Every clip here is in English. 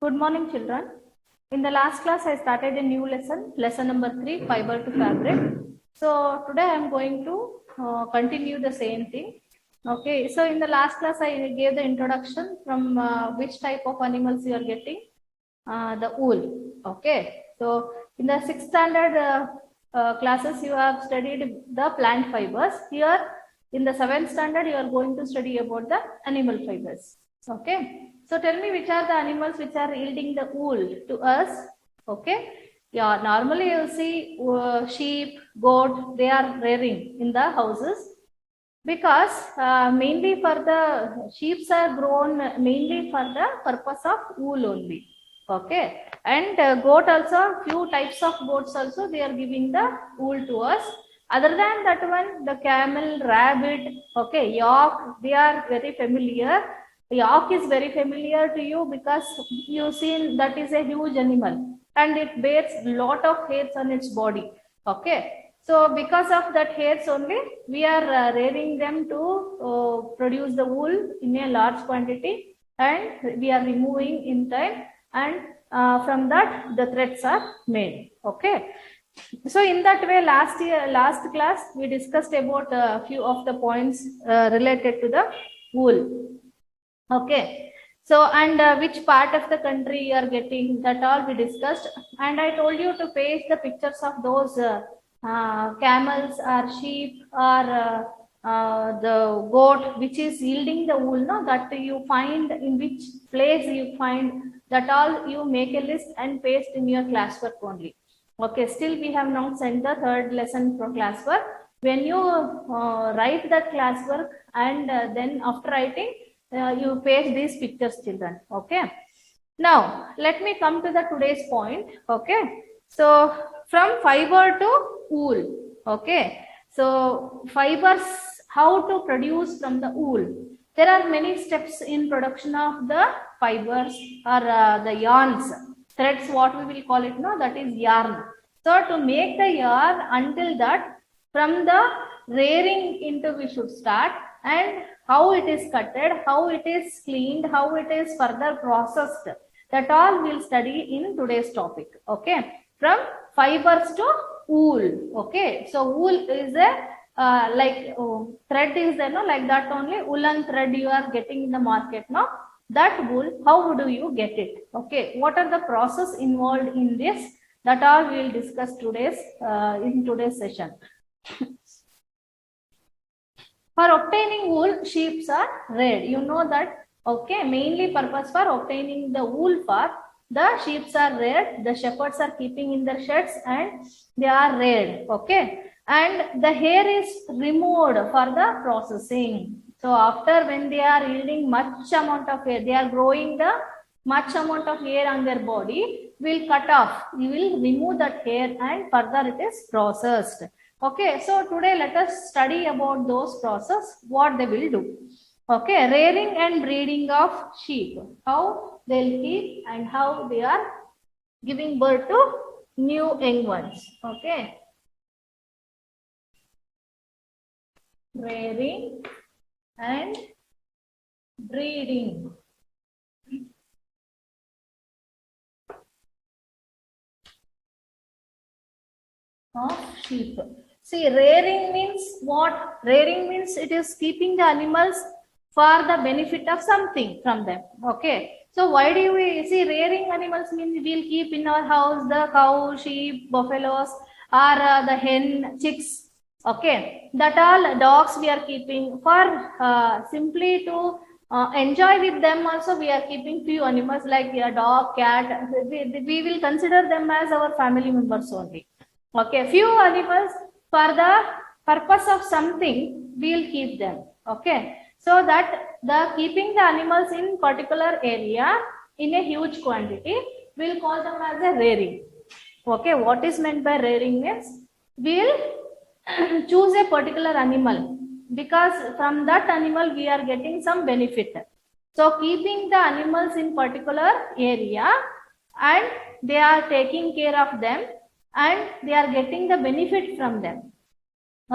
Good morning, children. In the last class, I started a new lesson number 3, fiber to fabric. So today I am going to continue the same thing. Okay, so in the last class, I gave the introduction from which type of animals you are getting, the wool. Okay, so in the 6th standard classes, you have studied the plant fibers. Here, in the 7th standard, you are going to study about the animal fibers. Okay, so tell me which are the animals which are yielding the wool to us. Okay, yeah, normally you see sheep, goat, they are rearing in the houses because mainly for the sheep are grown mainly for the purpose of wool only. Okay, and goat also, few types of goats also they are giving the wool to us. Other than that one, the camel, rabbit, okay, yak, they are very familiar. Yak is very familiar to you because you seen that is a huge animal and it bears lot of hairs on its body. Okay, so because of that hairs only, we are rearing them to produce the wool in a large quantity, and we are removing in time, and from that the threads are made. Okay. So in that way, last class, we discussed about a few of the points related to the wool. Okay. So, and which part of the country you are getting, that all we discussed. And I told you to paste the pictures of those camels or sheep or the goat which is yielding the wool, no, that you find in which place you find, that all you make a list and paste in your classwork only. Okay, still we have not sent the third lesson for classwork. When you write that classwork and then after writing, you paste these pictures, children. Okay. Now, let me come to the today's point. Okay. So, from fiber to wool. Okay. So, fibers, how to produce from the wool. There are many steps in production of the fibers or the yarns. Threads, what we will call it, no, that is yarn. So, to make the yarn, until that, from the rearing into we should start, and how it is cutted, how it is cleaned, how it is further processed. That all we'll study in today's topic. Okay, from fibers to wool. Okay, so wool is a thread is there, no, like that only woolen thread you are getting in the market, no. That wool, how do you get it? Okay, what are the process involved in this? That all we will discuss in today's session. For obtaining wool, sheep are reared. You know that, okay, mainly purpose for obtaining the wool for the sheep are reared. The shepherds are keeping in their sheds and they are reared, okay. And the hair is removed for the processing. So after when they are yielding much amount of hair, they are growing the much amount of hair on their body, will cut off. You will remove that hair and further it is processed. Okay, so today let us study about those process, what they will do. Okay, rearing and breeding of sheep, how they'll keep and how they are giving birth to new young ones. Okay, rearing and breeding. Of sheep. See, rearing means what? Rearing means it is keeping the animals for the benefit of something from them. Okay. So why do we see rearing animals means we'll keep in our house the cow, sheep, buffaloes, or the hen, chicks. Okay. That all dogs we are keeping for simply to enjoy with them. Also, we are keeping few animals like a dog, cat. We will consider them as our family members only. Okay, few animals for the purpose of something, we'll keep them. Okay, so that the keeping the animals in particular area in a huge quantity, we'll call them as a rearing. Okay, what is meant by rearing means we'll choose a particular animal because from that animal we are getting some benefit. So keeping the animals in particular area and they are taking care of them and they are getting the benefit from them.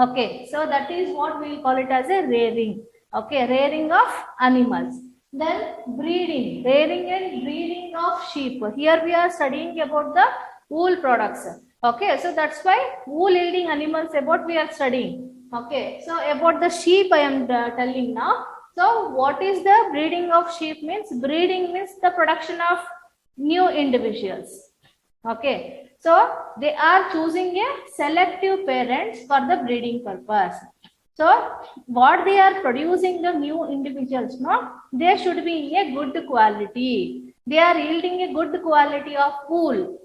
Okay, so that is what we will call it as a rearing. Okay, rearing of animals. Then breeding, rearing and breeding of sheep. Here we are studying about the wool products. Okay, so that's why wool yielding animals about we are studying. Okay, so about the sheep I am telling now. So what is the breeding of sheep means? Breeding means the production of new individuals. Okay, so they are choosing a selective parents for the breeding purpose. So what they are producing the new individuals, no, they should be in a good quality. They are yielding a good quality of wool.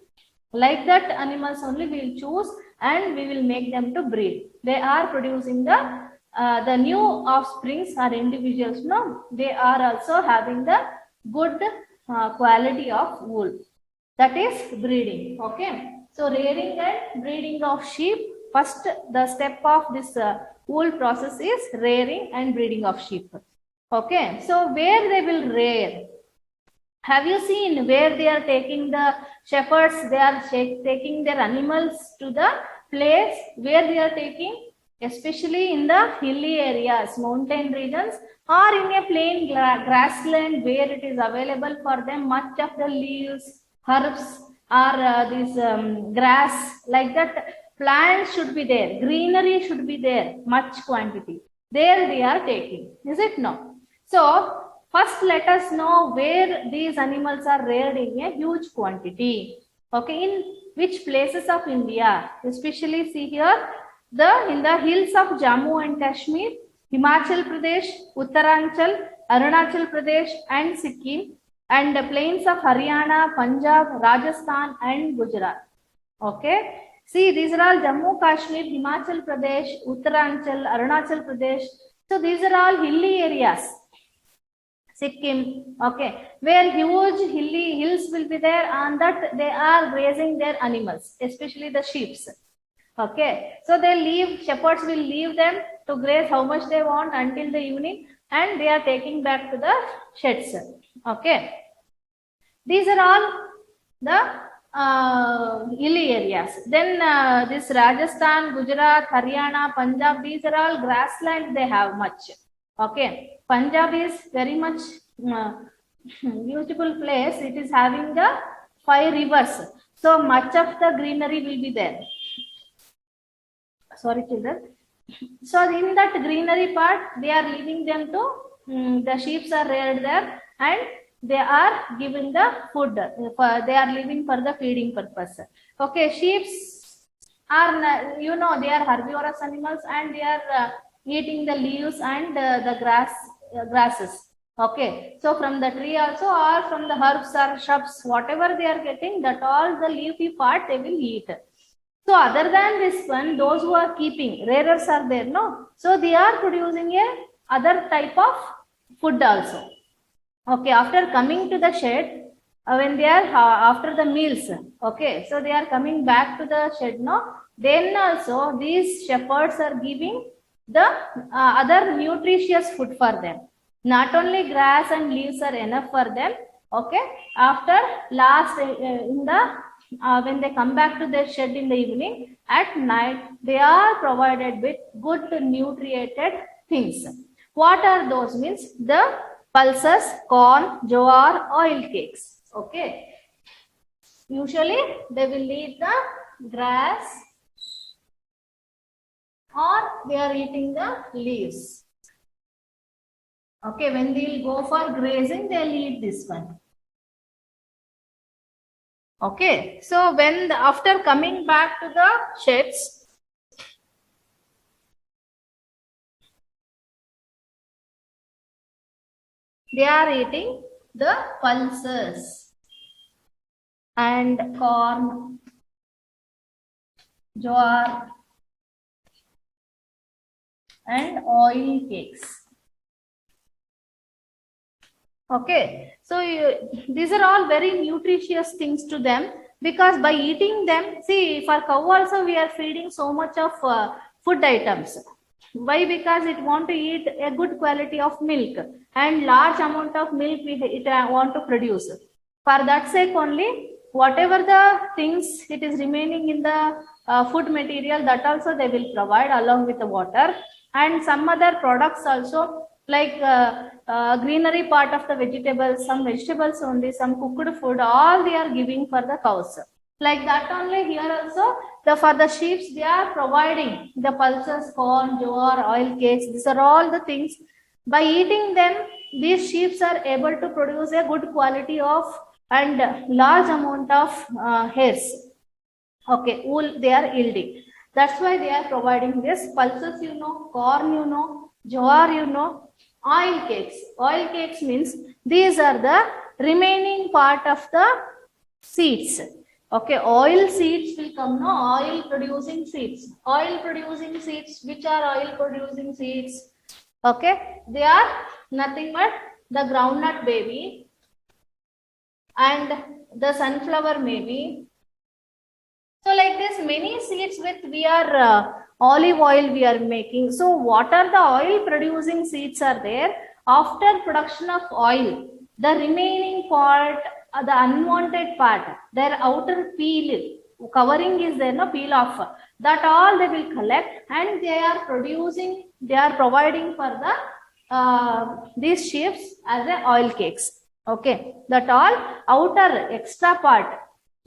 Like that animals only we will choose and we will make them to breed. They are producing the new offsprings or individuals, no, they are also having the good quality of wool. That is breeding. Okay. So rearing and breeding of sheep. First, the step of this wool process is rearing and breeding of sheep. Okay. So where they will rear? Have you seen where they are taking the shepherds? They are taking their animals to the place where they are taking, especially in the hilly areas, mountain regions, or in a plain grassland where it is available for them. Much of the leaves, herbs, or this grass, like that, plants should be there, greenery should be there, much quantity. There they are taking. Is it no? So first, let us know where these animals are reared in a huge quantity. Okay, in which places of India? Especially see here, in the hills of Jammu and Kashmir, Himachal Pradesh, Uttaranchal, Arunachal Pradesh, and Sikkim, and the plains of Haryana, Punjab, Rajasthan, and Gujarat. Okay. See, these are all Jammu, Kashmir, Himachal Pradesh, Uttaranchal, Arunachal Pradesh. So these are all hilly areas. Sikkim, okay, where huge hilly hills will be there, and that they are raising their animals, especially the sheep. Okay, so they leave, shepherds will leave them to graze how much they want until the evening, and they are taking back to the sheds. Okay, these are all the hilly areas. Then this Rajasthan, Gujarat, Haryana, Punjab, these are all grassland they have much. Okay, Punjab is very much beautiful place. It is having the 5 rivers. So much of the greenery will be there. Sorry, children. So in that greenery part, they are leaving them to, the sheep are reared there and they are giving the food. They are leaving for the feeding purpose. Okay, sheep are, you know, they are herbivorous animals and they are eating the leaves and the grasses. Okay, so from the tree also or from the herbs or shrubs, whatever they are getting, that all the leafy part they will eat. So other than this one, those who are keeping, rearers are there, no? So they are producing a other type of food also. Okay, after coming to the shed, when they are after the meals, okay, so they are coming back to the shed, no? Then also these shepherds are giving the other nutritious food for them. Not only grass and leaves are enough for them. Okay, after last in the when they come back to their shed in the evening, at night they are provided with good nutrited things. What are those? Means the pulses, corn, jowar, oil cakes. Okay. Usually they will eat the grass or they are eating the leaves. Okay, when they will go for grazing, they will eat this one. Okay, so when after coming back to the sheds, they are eating the pulses and corn, jowar, and oil cakes. Okay, so these are all very nutritious things to them, because by eating them, see, for cow also we are feeding so much of food items. Why? Because it want to eat a good quality of milk, and large amount of milk it want to produce. For that sake only, whatever the things it is remaining in the food material, that also they will provide along with the water and some other products also like greenery part of the vegetables, some vegetables only, some cooked food, all they are giving for the cows. Like that only here also, for the sheep, they are providing the pulses, corn, jowar, oil cakes. These are all the things. By eating them, these sheep are able to produce a good quality of and large amount of hairs. Okay, wool they are yielding. That's why they are providing this pulses, corn, jowar, oil cakes. Oil cakes means these are the remaining part of the seeds. Okay, oil seeds will come, no, oil producing seeds. Oil producing seeds, which are oil producing seeds? Okay, they are nothing but the groundnut baby and the sunflower maybe. So like this, many seeds with we are olive oil we are making. So what are the oil producing seeds are there? After production of oil, the remaining part, the unwanted part, their outer peel covering is there, no, peel off. That all they will collect and they are producing, they are providing for the these sheeps as a oil cakes. Okay, that all outer extra part,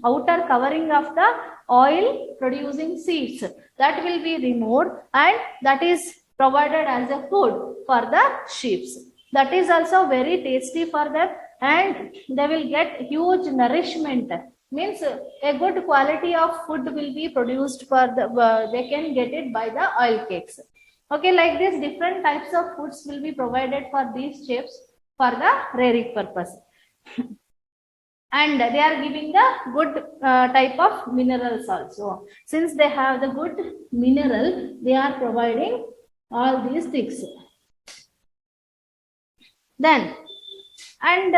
outer covering of the oil producing seeds, that will be removed and that is provided as a food for the sheep. That is also very tasty for them and they will get huge nourishment. Means a good quality of food will be produced for the, they can get it by the oil cakes. Okay, like this different types of foods will be provided for these sheep for the rearing purpose. And they are giving the good type of minerals also. Since they have the good mineral, they are providing all these things. Then, and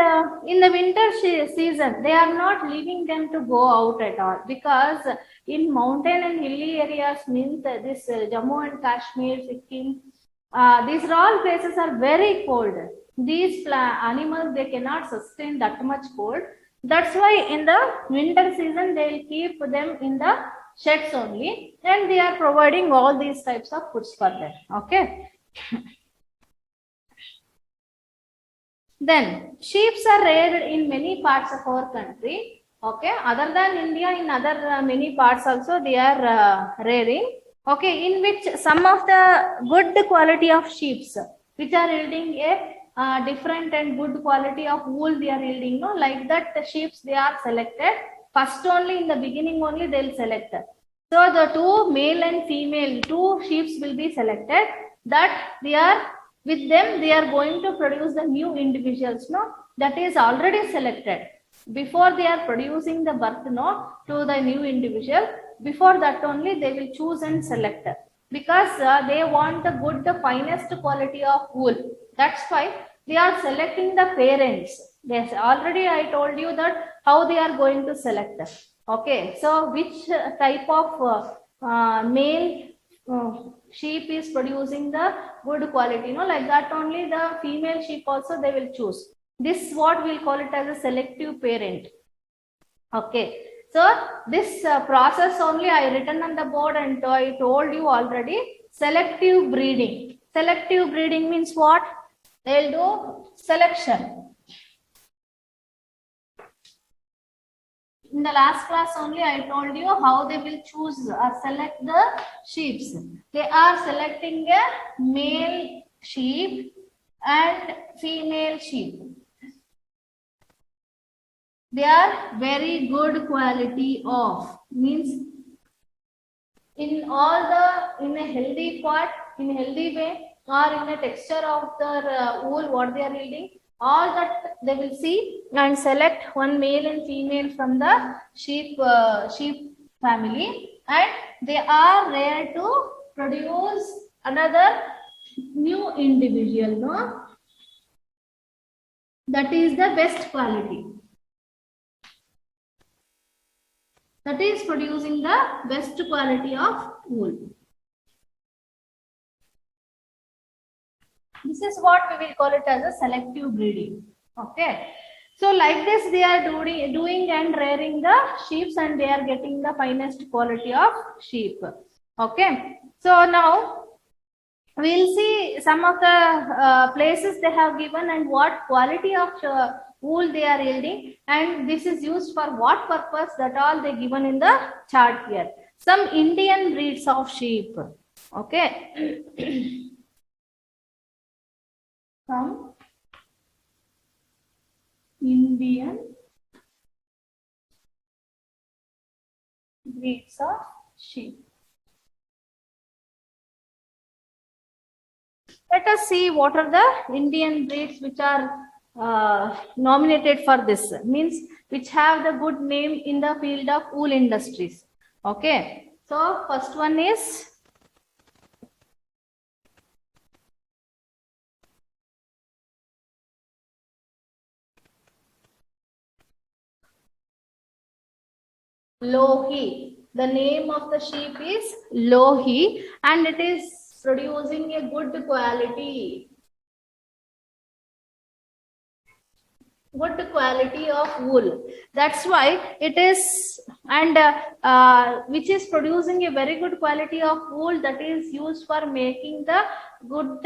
in the winter season, they are not leaving them to go out at all, because in mountain and hilly areas means this Jammu and Kashmir, Sikkim, these all places are very cold. These animals, they cannot sustain that much cold. That's why in the winter season, they will keep them in the sheds only and they are providing all these types of foods for them. Okay. Then sheep are reared in many parts of our country. Okay. Other than India, in other many parts also they are rearing. Okay. In which some of the good quality of sheep which are yielding a different and good quality of wool they are yielding, no, like that the sheep they are selected first only, in the beginning only they will select. So the two male and female, two sheep will be selected, that they are with them they are going to produce the new individuals, no, that is already selected before they are producing the birth, no, to the new individual. Before that only they will choose and select, because they want the good, the finest quality of wool. That's why they are selecting the parents. Yes, already I told you that how they are going to select. Okay, so which type of male sheep is producing the good quality, no, like that only the female sheep also they will choose. This what we'll call it as a selective parent. Okay. So this process only I written on the board and I told you already. Selective breeding. Selective breeding means what? They'll do selection. In the last class only I told you how they will choose or select the sheep. They are selecting a male sheep and female sheep. They are very good quality of, means in all the, in a healthy part, in a healthy way, or in a texture of the wool what they are yielding, all that they will see and select one male and female from the sheep family, and they are there to produce another new individual, no, that is the best quality. That is producing the best quality of wool. This is what we will call it as a selective breeding. Okay. So like this they are doing and rearing the sheep and they are getting the finest quality of sheep. Okay. So now we'll see some of the places they have given and what quality of wool they are yielding, and this is used for what purpose, that all they given in the chart here. Some Indian breeds of sheep. Okay. Some Indian breeds of sheep. Let us see what are the Indian breeds which are nominated for this, means which have the good name in the field of wool industries. Okay, so first one is Lohi. The name of the sheep is Lohi, and it is producing a good quality. Good quality of wool. That's why it is, and which is producing a very good quality of wool that is used for making the good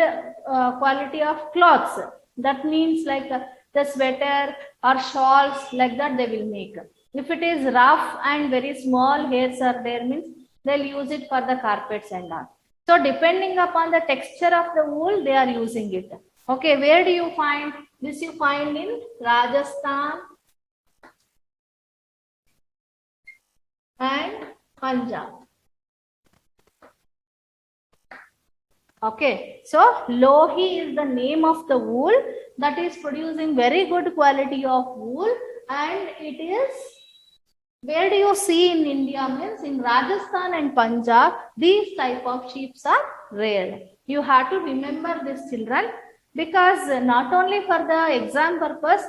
quality of clothes. That means like the sweater or shawls, like that they will make. If it is rough and very small hairs are there, means they'll use it for the carpets and all. So depending upon the texture of the wool, they are using it. Okay, where do you find this? You find in Rajasthan and Punjab. Okay, so Lohi is the name of the wool that is producing very good quality of wool, and it is, where do you see in India, means in Rajasthan and Punjab, these type of sheep are rare. You have to remember this, children, because not only for the exam purpose,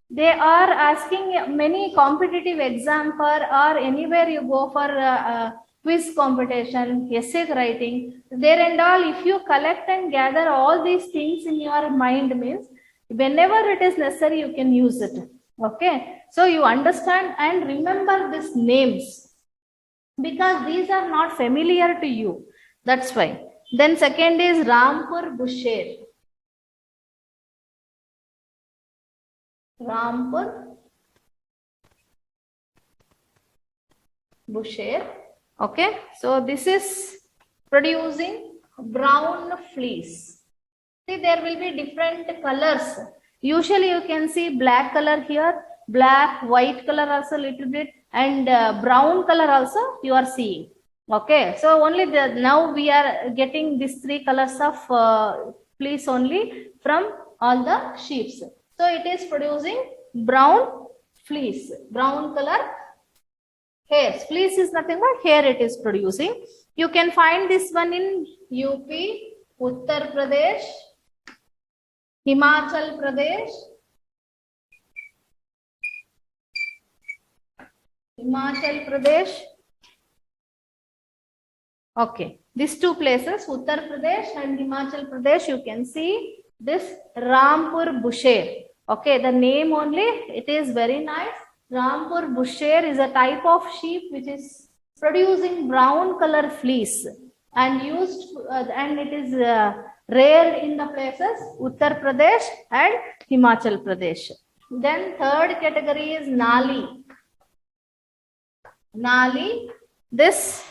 they are asking many competitive exam for, or anywhere you go for quiz competition, essay writing, there and all. If you collect and gather all these things in your mind, means whenever it is necessary, you can use it. Okay, so you understand and remember these names, because these are not familiar to you. That's why. Then second is Rampur Busher. Rampur Busher. Okay, so this is producing brown fleece. See, there will be different colors. Usually you can see black color here, black, white color also little bit, and brown color also you are seeing. Okay, so only now we are getting these three colors of fleece only from all the sheeps. So it is producing brown fleece, brown color hairs. Fleece is nothing but hair it is producing. You can find this one in UP, Uttar Pradesh, Himachal Pradesh, Himachal Pradesh. Okay, these two places, Uttar Pradesh and Himachal Pradesh, you can see this Rampur Busher. Okay, the name only, it is very nice. Rampur Busher is a type of sheep which is producing brown color fleece and used, and it is rare in the places Uttar Pradesh and Himachal Pradesh. Then third category is Nali. Nali, this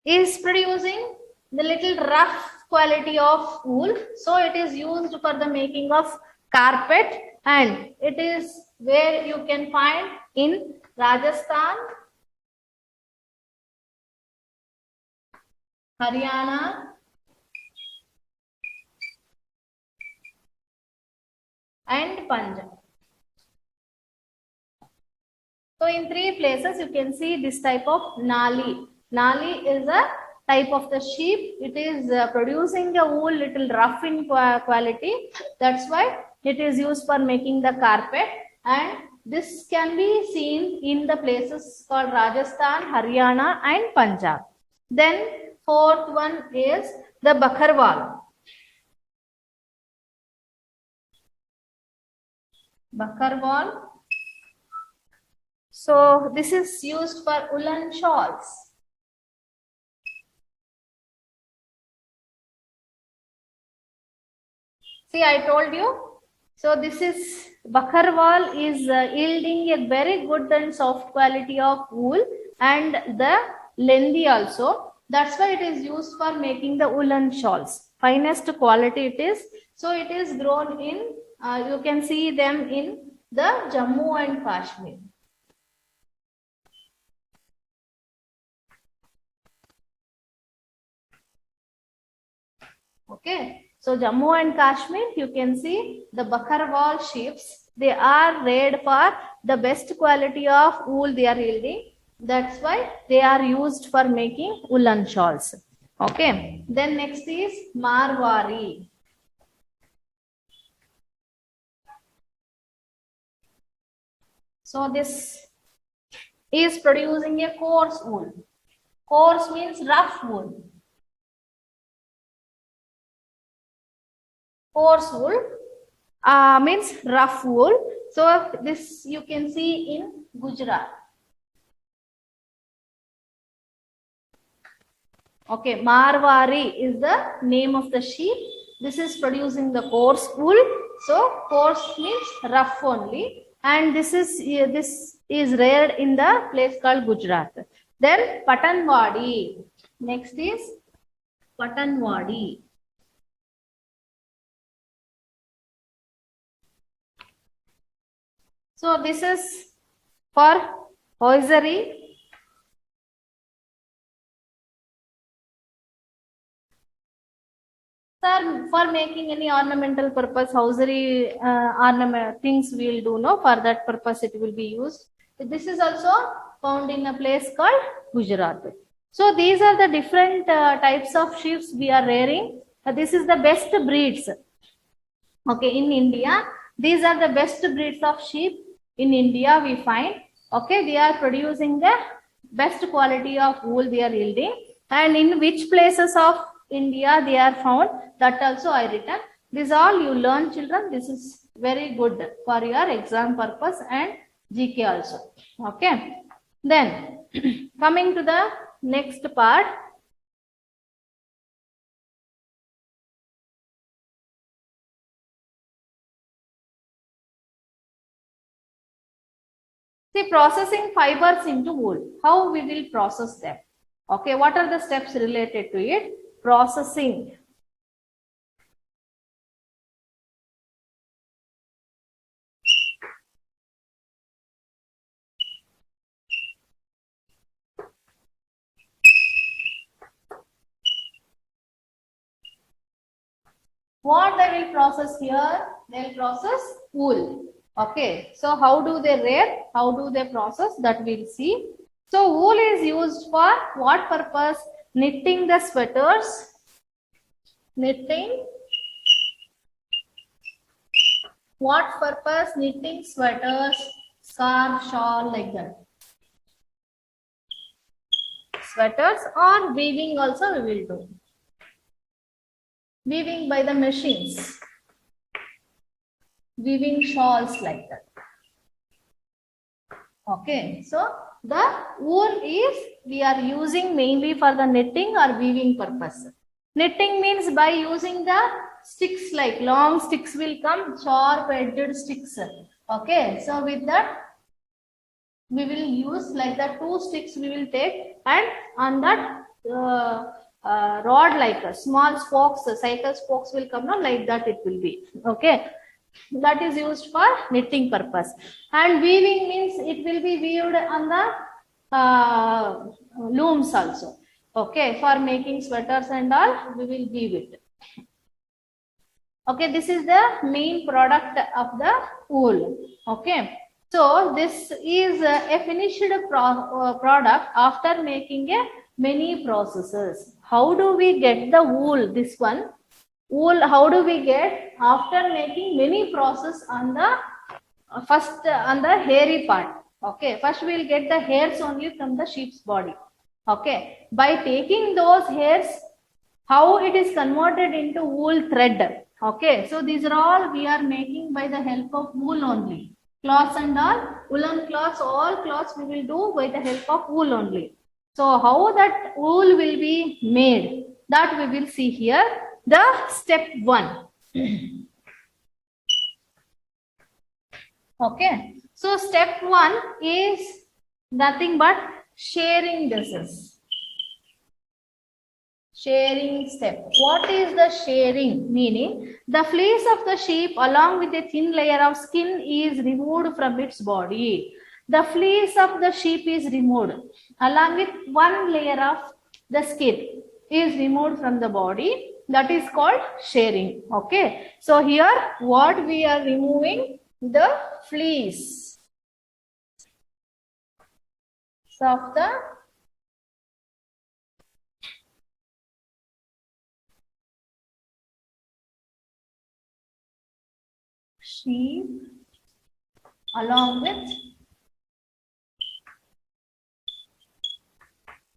is producing the little rough quality of wool. So it is used for the making of carpet, and it is where you can find in Rajasthan, Haryana, and Punjab. So in three places you can see this type of Nali. Nali is a type of the sheep. It is producing the wool little rough in quality. That's why it is used for making the carpet, and this can be seen in the places called Rajasthan, Haryana and Punjab. Then fourth one is the Bakarwal. Bakarwal. So this is used for woolen shawls. See, I told you. So this is Bakarwal is yielding a very good and soft quality of wool and the lengthy also. That's why it is used for making the woolen shawls. Finest quality it is. So it is grown in, you can see them in the Jammu and Kashmir. Okay. So Jammu and Kashmir, you can see the Bakarwal sheeps. They are reared for the best quality of wool they are yielding. That's why they are used for making woolen shawls. Okay. Then next is Marwari. So this is producing a coarse wool. Coarse means rough wool. Coarse wool means rough wool. So this you can see in Gujarat. Okay, Marwari is the name of the sheep. This is producing the coarse wool. So coarse means rough only, and this is reared in the place called Gujarat. Then Patanwadi. Next is Patanwadi. So this is for hosiery. Sir, for making any ornamental purpose, hosiery ornament things we'll do, no? For that purpose it will be used. This is also found in a place called Gujarat. So these are the different types of sheep we are rearing. This is the best breeds. Okay, in India, these are the best breeds of sheep in India we find. Okay, they are producing the best quality of wool they are yielding. And in which places of India they are found, that also I written. This all you learn, children. This is very good for your exam purpose and GK also. Okay. Then coming to the next part. See, processing fibers into wool. How we will process them? Okay, what are the steps related to it? Processing. What they will process here? They will process wool. Okay, so how do they rear? How do they process? That we'll see. So wool is used for what purpose? Knitting the sweaters. Knitting. What purpose? Knitting sweaters, scarf, shawl, like that. Sweaters or weaving also we will do. Weaving by the machines. Weaving shawls like that. Okay, so the wool is we are using mainly for the knitting or weaving purpose. Knitting means by using the sticks, like long sticks will come, sharp edged sticks. Okay, so with that we will use like the two sticks we will take, and on that rod like a small spokes, cycle spokes will come now, like that it will be. Okay, that is used for knitting purpose. And weaving means it will be weaved on the looms also. Okay, for making sweaters and all we will weave it. Okay, this is the main product of the wool. Okay, so this is a finished product after making a many processes. How do we get the wool? This one wool, how do we get? After making many process on the first on the hairy part. Okay, first we will get the hairs only from the sheep's body. Okay, by taking those hairs, how it is converted into wool thread. Okay, so these are all we are making by the help of wool only. Cloths and all, woolen cloths, all cloths we will do by the help of wool only. So how that wool will be made, that we will see here. The step 1. Okay. So step 1 is nothing but sharing disease. Sharing step. What is the sharing? Meaning the fleece of the sheep along with a thin layer of skin is removed from its body. The fleece of the sheep is removed along with one layer of the skin is removed from the body. That is called sharing. Okay. So here what we are removing? The fleece of the sheep along with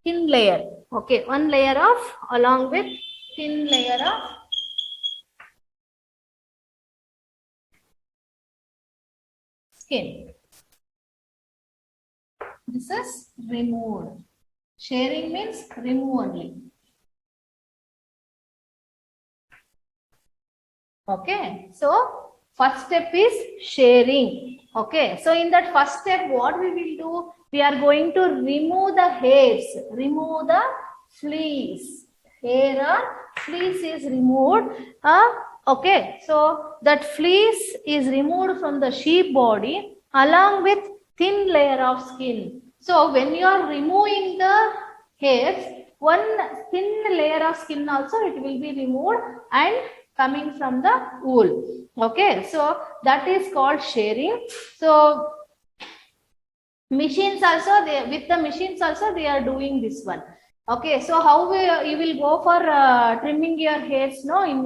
thin layer. Okay, one layer of along with thin layer of skin. This is removed. Sharing means remove only. Okay, so first step is sharing. Okay, so in that first step, what we will do? We are going to remove the hairs, remove the fleece. Hair or fleece is removed. Okay, so that fleece is removed from the sheep body along with thin layer of skin. So when you are removing the hairs, one thin layer of skin also it will be removed and coming from the wool. Okay, so that is called sharing. So machines also, they with the machines also they are doing this one. Okay, so how you will go for trimming your hairs, no, in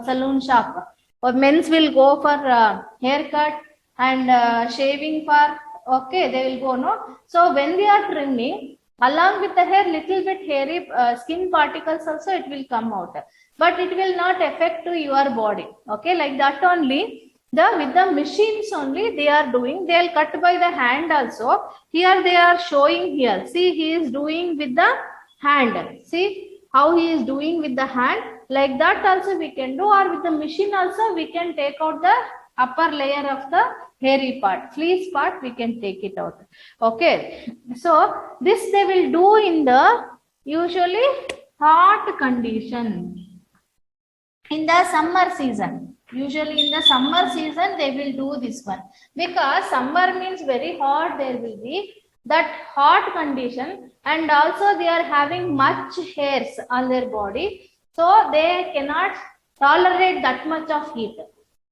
salon shop, or men's will go for haircut and shaving for, okay, they will go, no. So when they are trimming, along with the hair, little bit hairy skin particles also it will come out, but it will not affect to your body. Okay, like that only. With the machines only they are doing. They'll cut by the hand also. Here they are showing here. See, he is doing with the hand. See how he is doing with the hand. Like that also we can do, or with the machine also we can take out the upper layer of the hairy part, fleece part, we can take it out. Okay, so this they will do in the usually hot condition in the summer season. Usually in the summer season they will do this one, because summer means very hot, there will be that hot condition, and also they are having much hairs on their body, so they cannot tolerate that much of heat.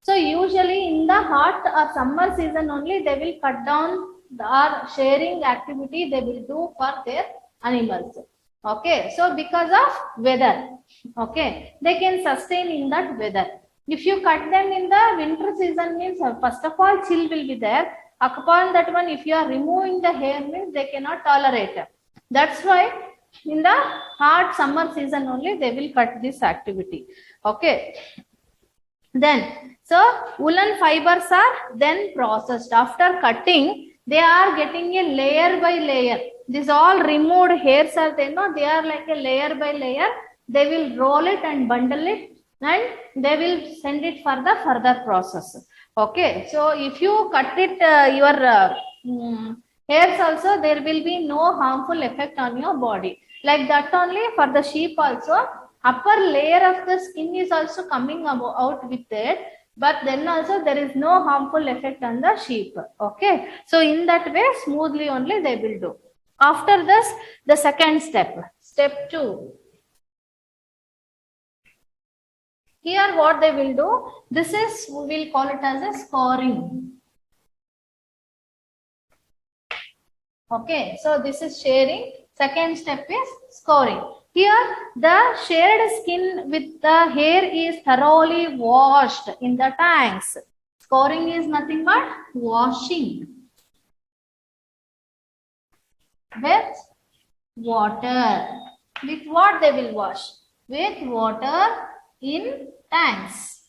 So usually in the hot or summer season only they will cut down or sharing activity they will do for their animals. Okay, so because of weather, okay, they can sustain in that weather. If you cut them in the winter season means first of all chill will be there. Upon that one, if you are removing the hair means they cannot tolerate. That's why in the hot summer season only they will cut this activity. Okay. Then, so woolen fibers are then processed. After cutting, they are getting a layer by layer. These all removed hairs are there, no? They are like a layer by layer. They will roll it and bundle it, and they will send it for the further process. Okay, so if you cut it, your hairs also, there will be no harmful effect on your body. Like that only for the sheep also, upper layer of the skin is also coming out with it, but then also there is no harmful effect on the sheep. Okay, so in that way smoothly only they will do. After this, the second step, step 2. Here what they will do, this is, we will call it as a scoring. Okay, so this is sharing. Second step is scoring. Here the shared skin with the hair is thoroughly washed in the tanks. Scoring is nothing but washing with water. With what they will wash? With water in tanks.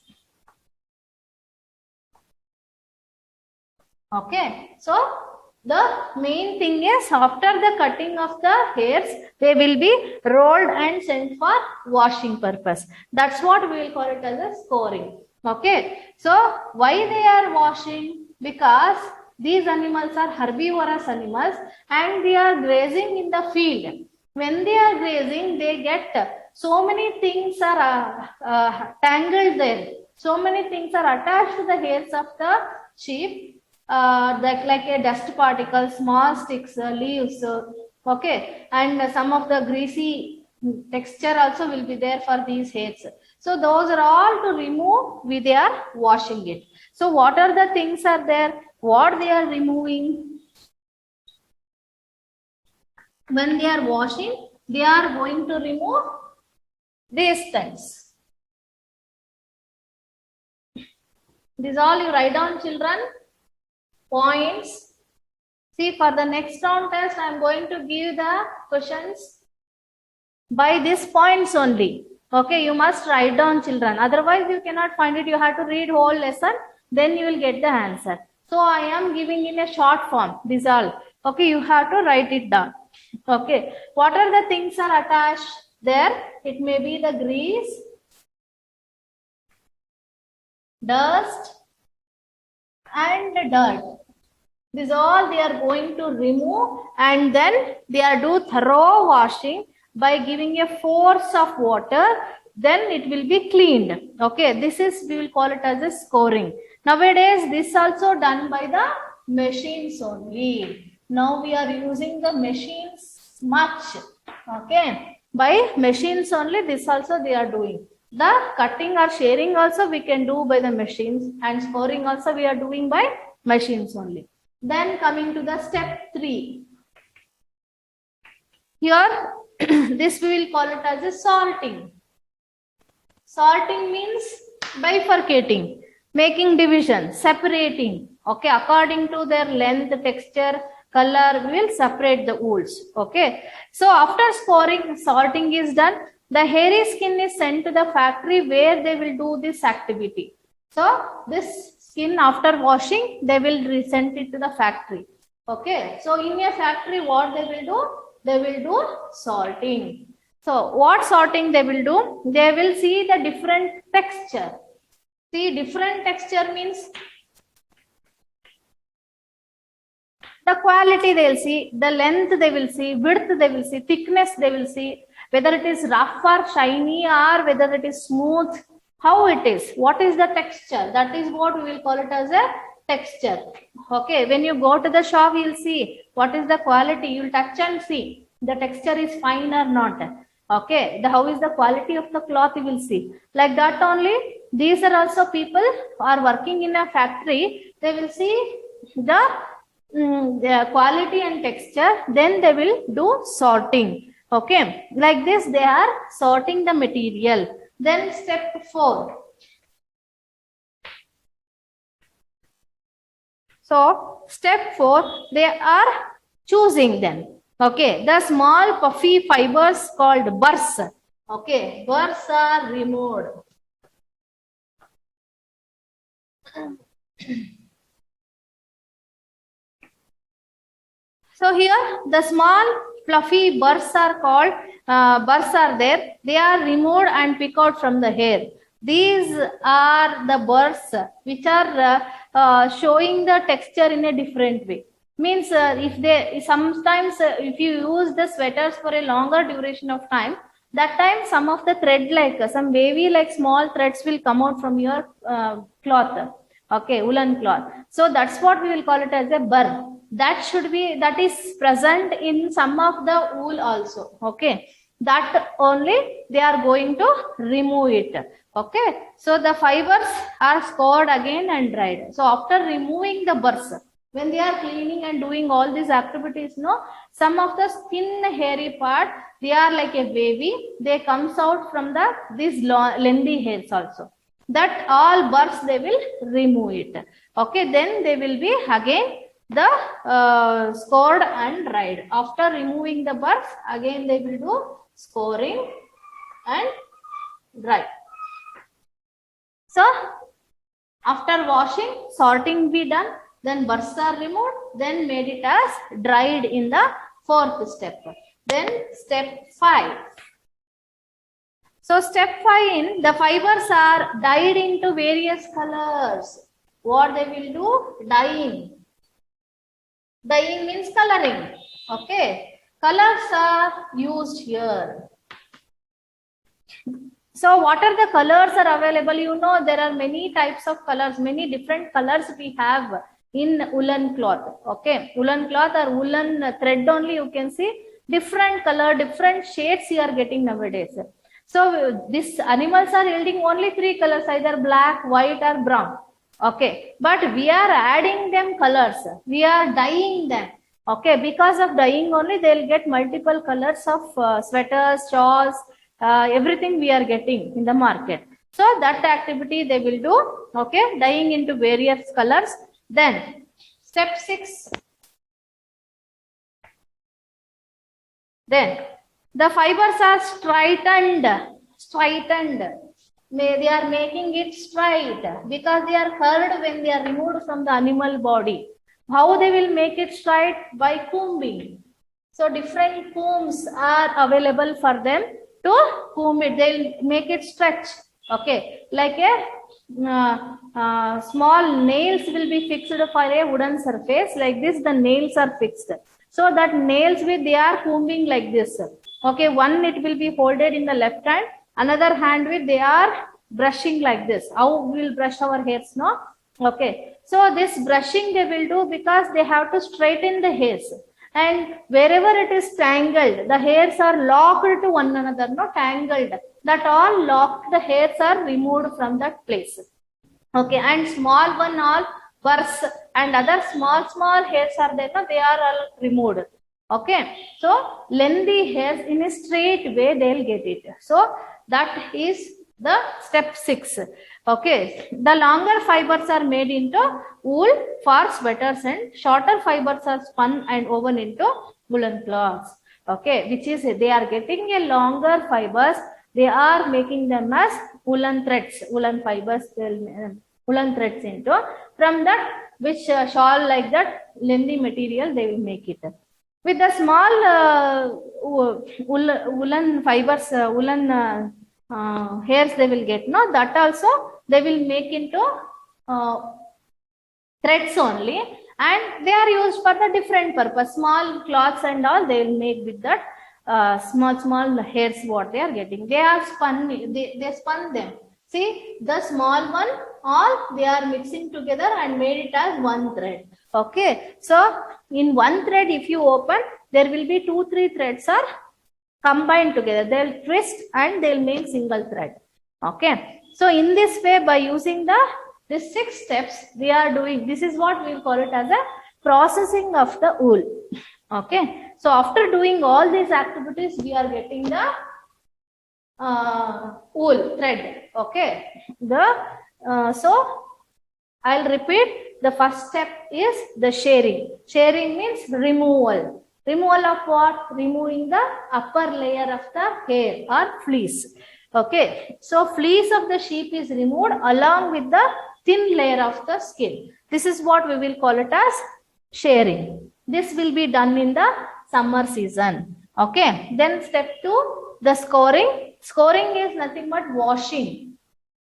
Okay, so the main thing is after the cutting of the hairs, they will be rolled and sent for washing purpose. That's what we will call it as a scoring. Okay, so why they are washing? because these animals are herbivorous animals and they are grazing in the field. When they are grazing, they get so many things are tangled there. So many things are attached to the hairs of the sheep, like a dust particle, small sticks, leaves, okay, and some of the greasy texture also will be there for these hairs. So those are all to remove with they are washing it. So what are the things are there? What they are removing? When they are washing, they are going to remove these things. This all you write down, children. Points. See, for the next round test, I am going to give the questions by these points only. Okay, you must write down, children. Otherwise, you cannot find it. You have to read whole lesson. Then you will get the answer. So I am giving in a short form. This all. Okay, you have to write it down. Okay, what are the things are attached there? It may be the grease, dust, and dirt. This all they are going to remove, and then they are do thorough washing by giving a force of water. Then it will be cleaned. Okay, this is, we will call it as a scoring. Nowadays, this also done by the machines only. Now we are using the machines much. Okay, by machines only, this also they are doing. The cutting or sharing also we can do by the machines, and scoring also we are doing by machines only. Then coming to the step 3. Here, this we will call it as a sorting. Sorting means bifurcating, making division, separating. Okay, according to their length, texture, color, we will separate the wools. Okay, so after sorting is done, the hairy skin is sent to the factory where they will do this activity. So this skin, after washing, they will send it to the factory. Okay, so in a factory, what they will do? They will do sorting. So what sorting they will do? They will see the different texture. See, different texture means the quality they will see, the length they will see, width they will see, thickness they will see, whether it is rough or shiny or whether it is smooth, how it is, what is the texture. That is what we will call it as a texture. Okay, when you go to the shop, you will see what is the quality. You will touch and see the texture is fine or not. Okay, how is the quality of the cloth, you will see. Like that only, these are also people who are working in a factory. They will see the quality and texture, then they will do sorting. Okay, like this they are sorting the material. Then step 4. So step 4, they are choosing them. Okay, the small puffy fibers called burrs. Okay, burrs are removed. So here the small fluffy burrs are called burrs are there. They are removed and picked out from the hair. These are the burrs which are showing the texture in a different way. Means if they sometimes if you use the sweaters for a longer duration of time, that time some of the thread like some wavy like small threads will come out from your cloth. Okay, woolen cloth. So that's what we will call it as a burr. That should be, that is present in some of the wool also. Okay, that only they are going to remove it. Okay, so the fibers are scored again and dried. So after removing the burrs, when they are cleaning and doing all these activities, no, some of the skin hairy part, they are like a wavy, they comes out from the these lengthy hairs also. That all burrs they will remove it. Okay, then they will be again the scored and dried. After removing the burrs, again they will do scoring and dry. So after washing, sorting be done, then burrs are removed, then made it as dried in the 4th step. Then step 5. So step 5 in, the fibers are dyed into various colors. what they will do? Dyeing. Dyeing means coloring. Okay. Colors are used here. So what are the colors are available? You know, there are many types of colors, many different colors we have in woolen cloth. Okay. Woolen cloth or woolen thread only you can see different color, different shades you are getting nowadays. So these animals are yielding only 3 colors, either black, white or brown. Okay. But we are adding them colors. We are dyeing them. Okay. Because of dyeing only, they'll get multiple colors of sweaters, shawls, everything we are getting in the market. So that activity they will do, okay, dyeing into various colors. Then step 6. Then the fibers are straightened. They are making it straight because they are curled when they are removed from the animal body. How they will make it straight? By combing. So different combs are available for them to comb it. They'll make it stretch. Okay, like a small nails will be fixed for a wooden surface. Like this, the nails are fixed. So that nails with they are combing like this. Okay, one it will be folded in the left hand, another hand with they are brushing like this. How we'll brush our hairs now? Okay, so this brushing they will do because they have to straighten the hairs. And wherever it is tangled, the hairs are locked to one another, not tangled. That all locked, the hairs are removed from that place. Okay, and small one all burrs and other small hairs are there, no? They are all removed. Okay, so lengthy hairs in a straight way they'll get it. So that is the step 6. Okay, the longer fibers are made into wool for sweaters and shorter fibers are spun and woven into woolen cloths. Okay, which is they are getting a longer fibers, they are making them as woolen threads, woolen fibers, woolen threads into. From that, which shawl like that, lengthy material they will make it. With the small woolen fibers, woolen hairs they will get, no, that also they will make into threads only, and they are used for the different purpose. Small cloths and all they will make with that small hairs what they are getting. They are spun, they spun them. See, the small one, all they are mixing together and made it as one thread. Okay, so in one thread if you open, there will be 2-3 threads are combined together. They'll twist and they'll make single thread. Okay, so in this way, by using these 6 steps we are doing, this is what we call it as a processing of the wool. Okay, so after doing all these activities we are getting the wool thread. Okay, so I'll repeat. The first step is the shearing. Shearing means removal. Removal of what? Removing the upper layer of the hair or fleece. Okay, so fleece of the sheep is removed along with the thin layer of the skin. This is what we will call it as shearing. This will be done in the summer season. Okay, then step 2, the scoring. Scoring is nothing but washing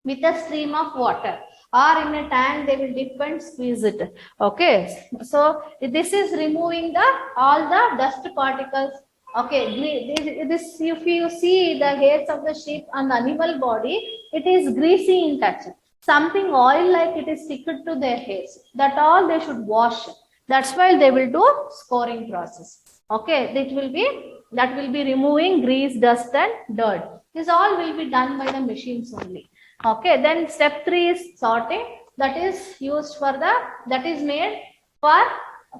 with a stream of water, or in a tank they will dip and squeeze it. Okay, so this is removing all the dust particles. Okay, this if you see the hairs of the sheep and the animal body, it is greasy in touch. Something oil like it is sticked to their hairs. That all they should wash. That's why they will do scoring process. Okay, that will be removing grease, dust and dirt. This all will be done by the machines only. Okay, then step 3 is sorting. That is used for that is made for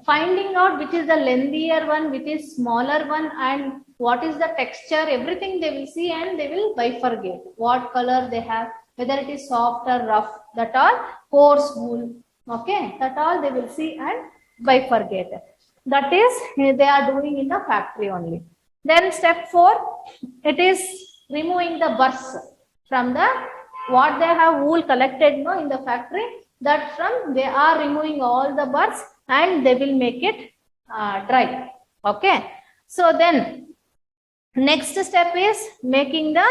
finding out which is the lengthier one, which is smaller one, and what is the texture. Everything they will see and they will bifurcate what color they have, whether it is soft or rough. That all coarse wool. Okay, that all they will see and bifurcate. That is they are doing in the factory only. Then step 4, it is removing the burrs from the what they have wool collected in the factory. That from they are removing all the burrs and they will make it dry. Okay, so then next step is making the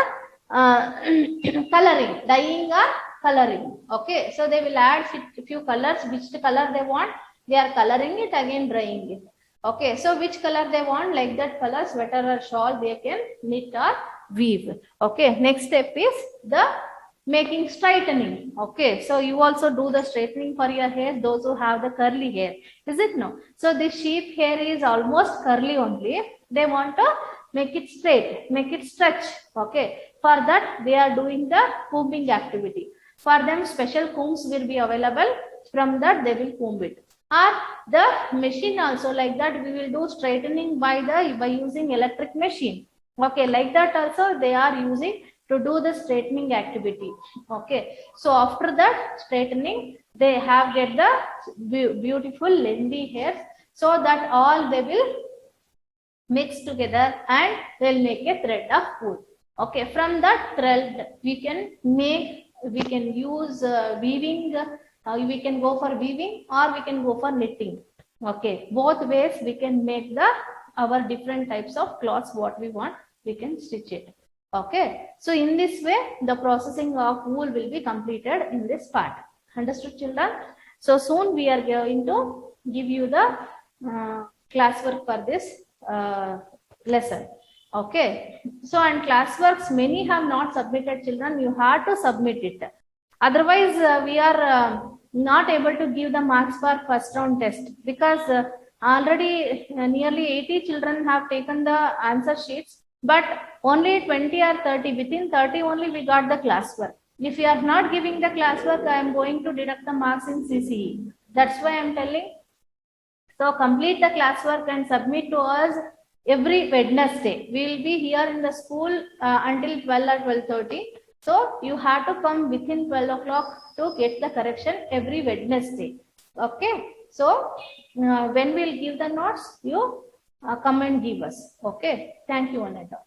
coloring, dyeing or coloring. Okay, so they will add few colors, which color they want, they are coloring it, again drying it. Okay, so which color they want, like that color, sweater or shawl, they can knit or weave. Okay, next step is the making straightening. Okay, so you also do the straightening for your hair, those who have the curly hair, is it no? So this sheep hair is almost curly only, they want to make it straight, make it stretch. Okay, for that they are doing the combing activity. For them special combs will be available, from that they will comb it. Or the machine also, like that we will do straightening by using electric machine. Okay, like that also they are using to do the straightening activity. Okay, so after that straightening, they have get the beautiful lengthy hairs, so that all they will mix together and they'll make a thread of wool. Okay, from that thread we can use weaving. We can go for weaving or we can go for knitting. Okay, both ways we can make our different types of cloths what we want, we can stitch it. Okay, so in this way the processing of wool will be completed in this part. Understood, children? So soon we are going to give you the classwork for this lesson. Okay, so and classworks many have not submitted, children, you have to submit it. Otherwise we are not able to give the marks for first round test, because already nearly 80 children have taken the answer sheets, but only 20 or 30, within 30 only we got the classwork. If you are not giving the classwork, I am going to deduct the marks in CCE. That's why I am telling. So complete the classwork and submit to us every Wednesday. We will be here in the school until 12 or 12:30. So you have to come within 12 o'clock to get the correction every Wednesday. Okay. So when we'll give the notes, you come and give us. Okay. Thank you, Anita.